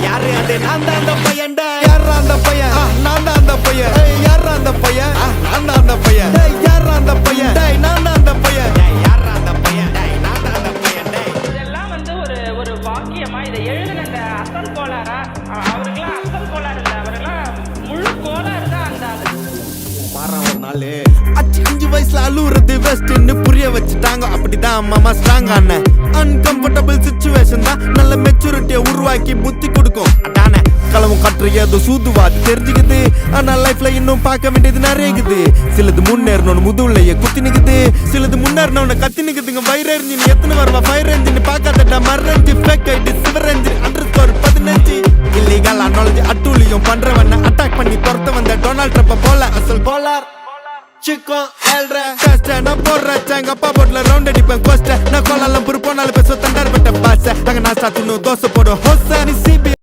யாரு அது நான் தான் அந்த பையன் யாரா அந்த பையன் நான் தான் அந்த பையன் யாரா அந்த பையன் நான் தான் அந்த பையன் யாரா அந்த பையன் நான் தான் அந்த பையன் யாரா அந்த பையன் நான் தான் அந்த பையன் இதெல்லாம் வந்து ஒரு ஒரு வாக்கியமா இதை எழுதின இந்த அசல் கோளாரா அவருக்கெல்லாம் அசல் கோளாறு இல்லை அவரெல்லாம் முழு கோளாறு தான் அந்த மாறான் ஒரு நாள் அஞ்சு வயசுல அழுவுறது வெஸ்ட்னு புரிய வச்சுட்டாங்க அப்படிதான் மாமா ஸ்ட்ராங் ஆன அன்கம்ஃபர்டபிள் சிச்சுவேஷன் தான் நல்ல மெச்சூரிட்டியை உருவாக்கி புத்தி கொடுக்கும் அதானே களவும் கற்று ஏதோ சூதுவாது தெரிஞ்சுக்குது ஆனா லைஃப்ல இன்னும் பார்க்க வேண்டியது நிறைய இருக்குது சிலது முன்னேறணும்னு முதுகுலையே குத்தி நிக்குது சிலது முன்னேறணும்னு கத்தி நிக்குதுங்க வயிறு எரிஞ்சின்னு எத்தனை வருவா ஃபயர் என்ஜின் பார்க்காதட்டா மறந்து ஃபேக் ஐடி சிவர் என்ஜின் _15 இல்லீகல் நாலேஜ் அட்டூழியம் பண்றவன அட்டாக் பண்ணி துரத்த வந்த டொனால்ட் ட்ரம்ப் போல அசல் கோலார் சிக்கன் ஏழ்ற டெஸ்ட் நான் போடுறேன் எங்க அப்பா போட்ல ரவுண்ட் அடிப்பேன் கோஸ்ட் நான் கோலாலம் புரு போனாலும் பேச தண்டார் பட்ட பாச அங்க நான் சாத்துணும் தோசை போடும் ஹோச நீ சிபி